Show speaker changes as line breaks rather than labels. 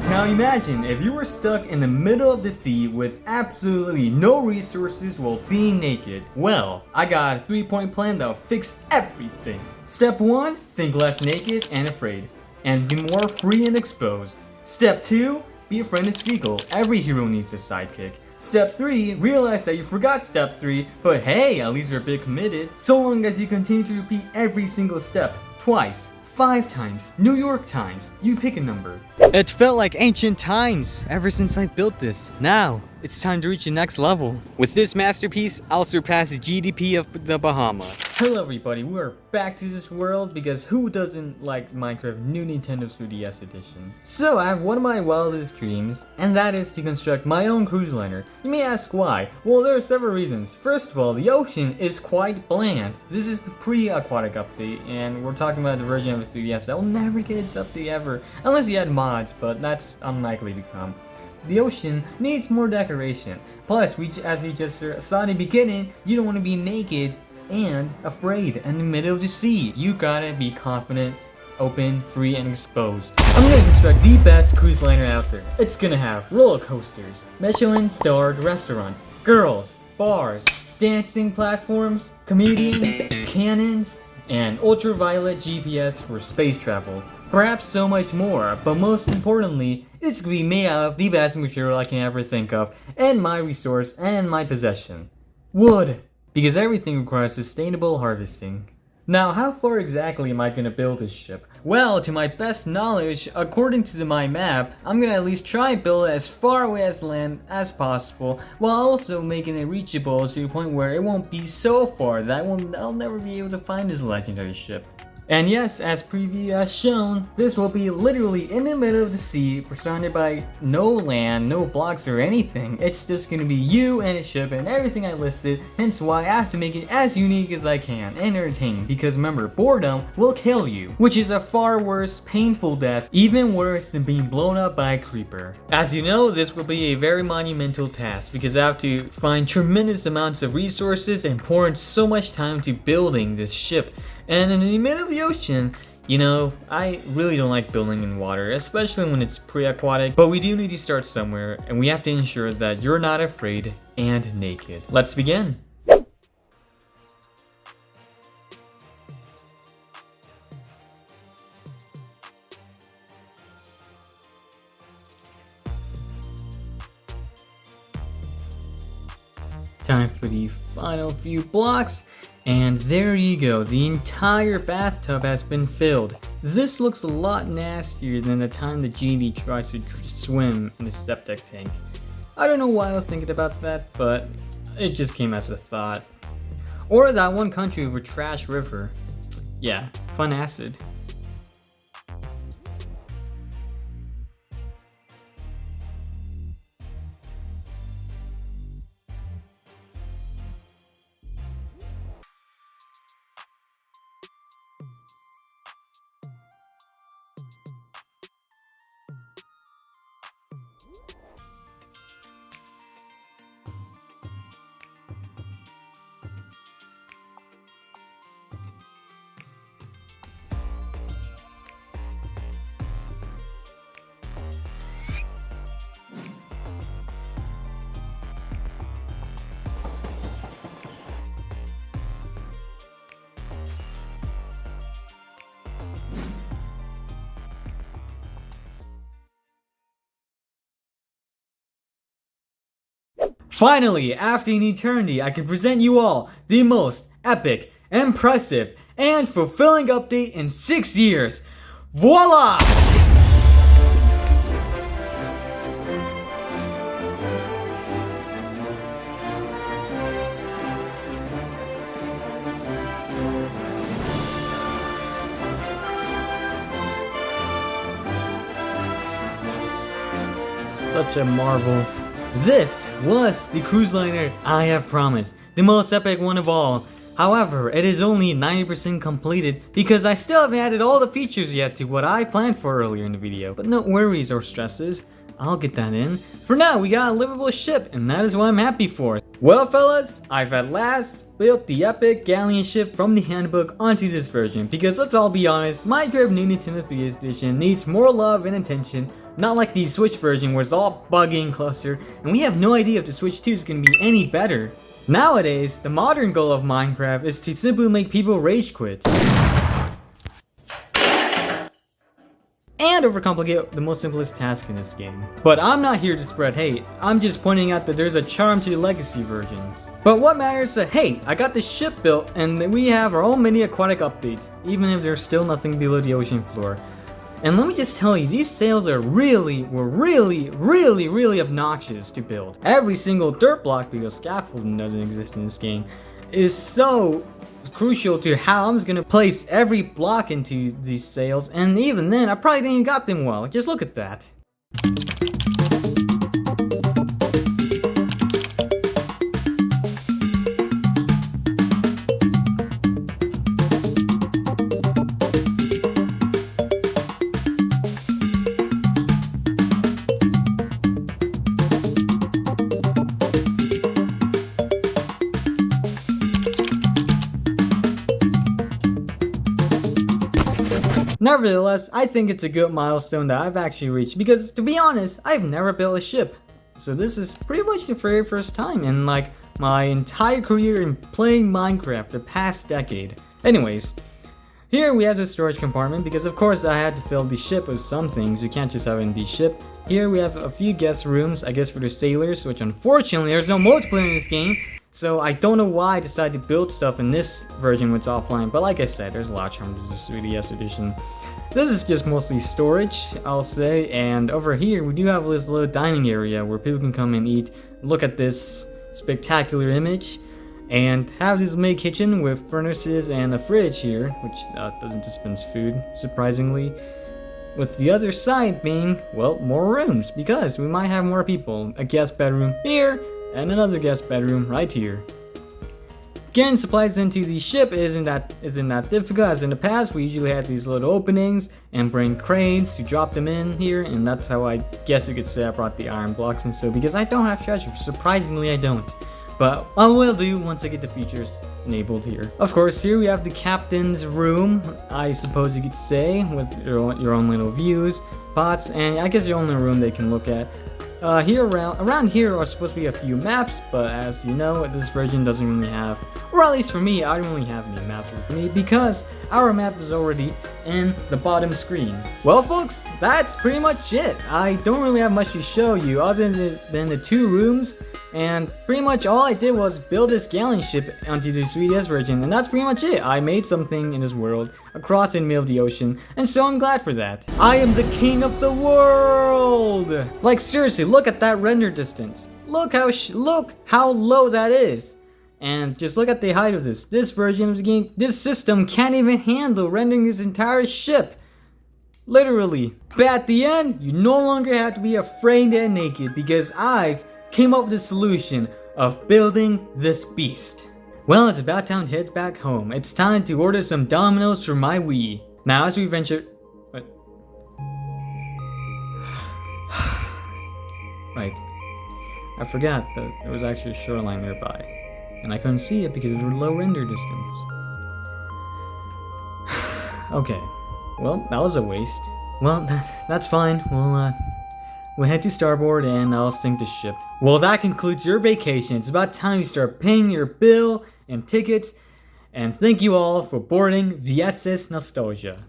Now imagine if you were stuck in the middle of the sea with absolutely no resources while being naked. Well, I got a 3-point plan that'll fix everything. Step 1, think less naked and afraid, and be more free and exposed. Step 2, be a friend of seagull. Every hero needs a sidekick. Step 3, realize that you forgot step 3, but hey, at least you're a bit committed. So long as you continue to repeat every single step, twice, 5 times, New York times, you pick a number.
It felt like ancient times ever since I built this. Now, it's time to reach the next level. With this masterpiece, I'll surpass the GDP of the Bahamas.
Hello everybody, we are back to this world because who doesn't like Minecraft New Nintendo 3DS Edition? So I have one of my wildest dreams, and that is to construct my own cruise liner. You may ask why? Well, there are several reasons. First of all, the ocean is quite bland. This is the pre-aquatic update, and we're talking about the version of the 3DS that will never get its update ever, unless you add mods, but that's unlikely to come. The ocean needs more decoration. Plus, as we just saw in the beginning, you don't want to be naked and afraid in the middle of the sea. You gotta be confident, open, free, and exposed. I'm gonna construct the best cruise liner out there. It's gonna have roller coasters, Michelin-starred restaurants, girls, bars, dancing platforms, comedians, cannons, and ultraviolet GPS for space travel. Perhaps so much more, but most importantly, it's gonna be made out of the best material I can ever think of, and my resource and my possession. Wood! Because everything requires sustainable harvesting. Now, how far exactly am I gonna build this ship? Well, to my best knowledge, according to my map, I'm gonna at least try and build it as far away as land as possible, while also making it reachable to the point where it won't be so far that I'll never be able to find this legendary ship. And yes, as preview has shown, this will be literally in the middle of the sea, surrounded by no land, no blocks or anything. It's just gonna be you and a ship and everything I listed, hence why I have to make it as unique as I can and entertaining, because remember, boredom will kill you, which is a far worse, painful death, even worse than being blown up by a creeper. As you know, this will be a very monumental task, because I have to find tremendous amounts of resources and pour in so much time into building this ship. And in the middle of the ocean, you know, I really don't like building in water, especially when it's pre-aquatic, but we do need to start somewhere, and we have to ensure that you're not afraid and naked. Let's begin. Time for the final few blocks. And there you go, the entire bathtub has been filled. This looks a lot nastier than the time the genie tries to swim in the septic tank. I don't know why I was thinking about that, but it just came as a thought. Or that one country with a trash river. Yeah, fun acid. Finally, after an eternity, I can present you all the most epic, impressive, and fulfilling update in 6 years. Voila! Such a marvel. This was the cruise liner I have promised, the most epic one of all. However, it is only 90% completed because I still haven't added all the features yet to what I planned for earlier in the video. But no worries or stresses, I'll get that in. For now, we got a livable ship, and that is what I'm happy for. Well fellas, I've at last built the epic Galleon ship from the handbook onto this version, because let's all be honest, Minecraft New Nintendo 3DS Edition needs more love and attention Not like the Switch version where it's all buggy and clustered, and we have no idea if the Switch 2 is going to be any better. Nowadays, the modern goal of Minecraft is to simply make people rage quit. And overcomplicate the most simplest task in this game. But I'm not here to spread hate, I'm just pointing out that there's a charm to the legacy versions. But what matters is that, hey, I got this ship built and we have our own mini aquatic update, even if there's still nothing below the ocean floor. And let me just tell you, these sails were really obnoxious to build. Every single dirt block, because scaffolding doesn't exist in this game, is so crucial to how I'm just gonna place every block into these sails, and even then I probably didn't got them well. Just look at that. Nevertheless, I think it's a good milestone that I've actually reached because, to be honest, I've never built a ship. So this is pretty much the very first time in like my entire career in playing Minecraft the past decade. Anyways, here we have the storage compartment because of course I had to fill the ship with some things. You can't just have an empty ship. Here we have a few guest rooms, I guess for the sailors, which unfortunately there's no multiplayer in this game. So I don't know why I decided to build stuff in this version when it's offline, but like I said, there's a lot of charm to this 3DS edition. This is just mostly storage, I'll say, and over here we do have this little dining area where people can come and eat, look at this spectacular image, and have this mini kitchen with furnaces and a fridge here, which doesn't dispense food, surprisingly. With the other side being, well, more rooms, because we might have more people. A guest bedroom here, and another guest bedroom right here. Getting supplies into the ship isn't that difficult, as in the past we usually had these little openings and bring cranes to drop them in here, and that's how I guess you could say I brought the iron blocks and so, because I don't have treasure. Surprisingly I don't. But I will do once I get the features enabled here. Of course, here we have the captain's room, I suppose you could say, with your own little views, pots, and I guess your only room they can look at. Here around here are supposed to be a few maps, but as you know, this version doesn't really have, or at least for me, I don't really have any maps with me because our map is already in the bottom screen. Well folks, that's pretty much it. I don't really have much to show you other than the two rooms, and pretty much all I did was build this Galleon ship onto the 3DS version, and that's pretty much it. I made something in this world, across in the middle of the ocean, and so I'm glad for that. I am the king of the world! Like seriously, look at that render distance. Look how low that is. And just look at the height of this. This version of the game, this system can't even handle rendering this entire ship. Literally. But at the end, you no longer have to be afraid and naked because I've came up with a solution of building this beast. Well, it's about time to head back home. It's time to order some Domino's for my Wii. Now as we venture... What? Right. I forgot that there was actually a shoreline nearby. And I couldn't see it because it was a low render distance. Okay. Well, that was a waste. Well, that's fine. We'll head to starboard and I'll sink the ship. Well, that concludes your vacation. It's about time you start paying your bill and tickets. And thank you all for boarding the SS Nostalgia.